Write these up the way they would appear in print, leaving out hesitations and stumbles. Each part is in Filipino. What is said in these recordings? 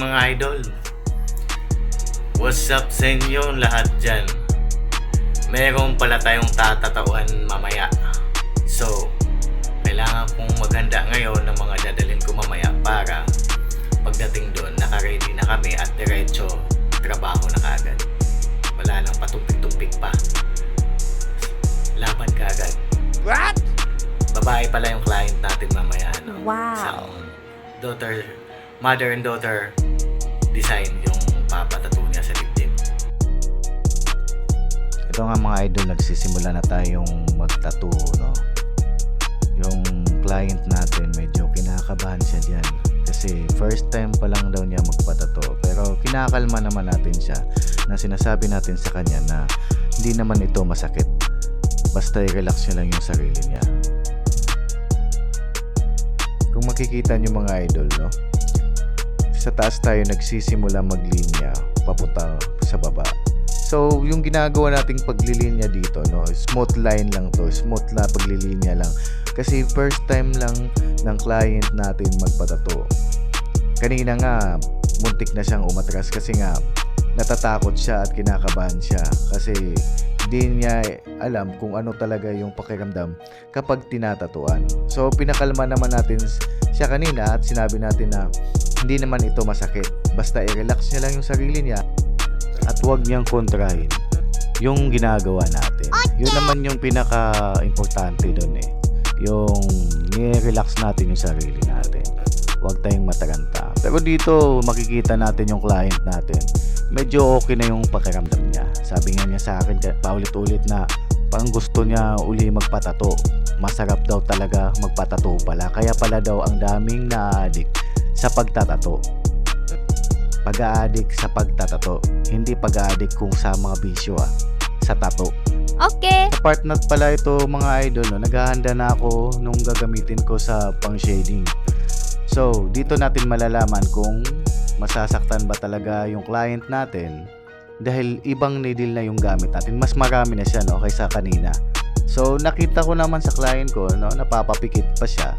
mga idol? What's up sa inyo lahat dyan? Meron pala tayong tatatauhan mamaya. So, kailangan kong maghanda ngayon ng mga dadalhin ko mamaya para pagdating doon, naka-ready na kami at diretso trabaho na kagad. Wala nang patumpik-tumpik pa. Laban kagad. What? Babae pala yung client natin mamaya. No? Wow. Isang mother and daughter design yung papatato niya sa dibdib. Ito nga mga idol, nagsisimula na tayong magtattoo, no? Yung client natin medyo kinakabahan siya diyan kasi first time pa lang daw niya magpatato, pero kinakalma naman natin siya na sinasabi natin sa kanya na hindi naman ito masakit, basta i-relax niya lang yung sarili niya. Kung makikita niyo mga idol, no, sa taas tayo nagsisimula maglinya papunta sa baba. So, yung ginagawa nating paglilinya dito, no, smooth line lang to, smooth na paglilinya lang. Kasi first time lang ng client natin magpatato. Kanina nga, muntik na siyang umatras kasi nga natatakot siya at kinakabahan siya kasi hindi niya alam kung ano talaga yung pakiramdam kapag tinatatuan. So, pinakalma naman natin siya kanina at sinabi natin na hindi naman ito masakit. Basta i-relax niya lang yung sarili niya at huwag niyang kontrahin yung ginagawa natin. Yun naman yung pinaka-importante doon eh. Yung ni-relax natin yung sarili natin. Huwag tayong mataranta. Pero dito makikita natin yung client natin. Medyo okay na yung pakiramdam niya. Sabi nga niya sa akin paulit-ulit na parang gusto niya uli magpatato. Masarap daw talaga magpatato pala. Kaya pala daw ang daming na-addict sa pagtatato. Pag-a-addict sa pagtatato, hindi pag-a-addict kung sa mga bisyo sa tato. Okay. Sa part na pala ito mga idol, no, naghahanda na ako nung gagamitin ko sa pang shading. So, dito natin malalaman kung masasaktan ba talaga yung client natin dahil ibang needle na yung gamit natin. Mas marami na siya, no, kaysa kanina. So, nakita ko naman sa client ko, no, napapapikit pa siya.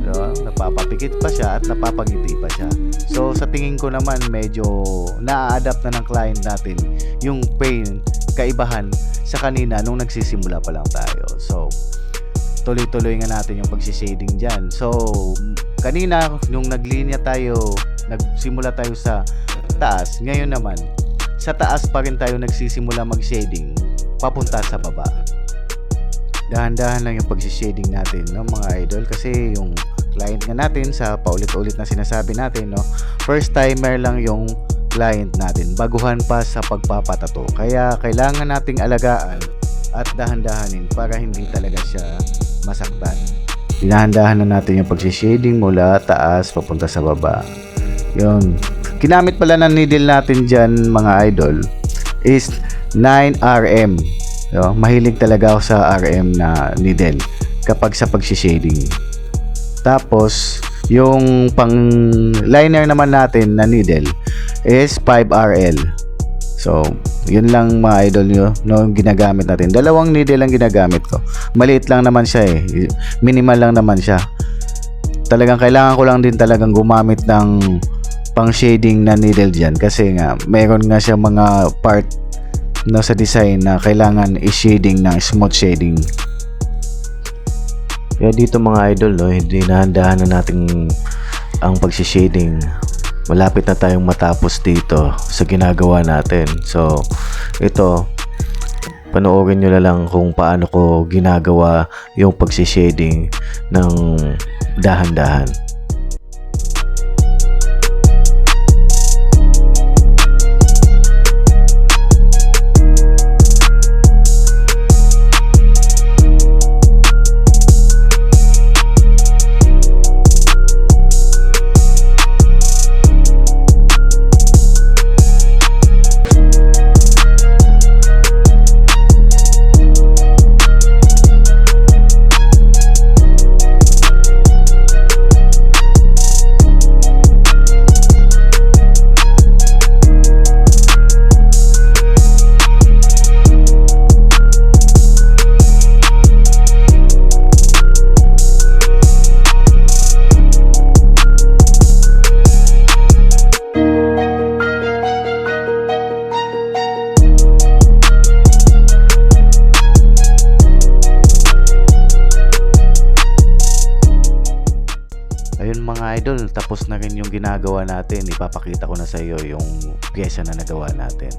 No, napapapikit pa siya at napapangiti pa siya. So, sa tingin ko naman medyo na-adapt na ng client natin yung pain, kaibahan sa kanina nung nagsisimula pa lang tayo. So, tuloy-tuloy nga natin yung pagsi-shading dyan. So, kanina nung naglinya tayo, nagsimula tayo sa taas. Ngayon naman, sa taas pa rin tayo nagsisimula mag-shading papunta sa baba. Dahan-dahan lang yung pagsi-shading natin, no, mga idol, kasi yung client nga natin sa paulit-ulit na sinasabi natin, no, first timer lang yung client natin, baguhan pa sa pagpapatato. Kaya kailangan nating alagaan at dahan-dahanin para hindi talaga siya masaktan. Dinahan-dahan na natin yung pagsi-shading mula taas papunta sa baba. Yun. Kinamit pala ng needle natin dyan mga idol is 9RM. So, mahilig talaga ako sa RM na needle kapag sa pagsi-shading. Tapos, yung pang liner naman natin na needle is 5RL. So, yun lang mga idol nyo, no, yung ginagamit natin. Dalawang needle lang ginagamit ko. Maliit lang naman siya eh. Minimal lang naman siya. Talagang kailangan ko lang din talagang gumamit ng pang shading na needle dyan kasi nga, mayroon nga siya mga part na sa design na kailangan i-shading ng smooth shading. Kaya dito mga idol, no, hindi nahandahan na natin ang pagsi-shading. Malapit na tayong matapos dito sa ginagawa natin. So, ito, panoorin nyo na lang kung paano ko ginagawa yung pagsi-shading ng dahan-dahan. idol, tapos na rin yung ginagawa natin. Ipapakita ko na sa iyo yung pyesa na nagawa natin.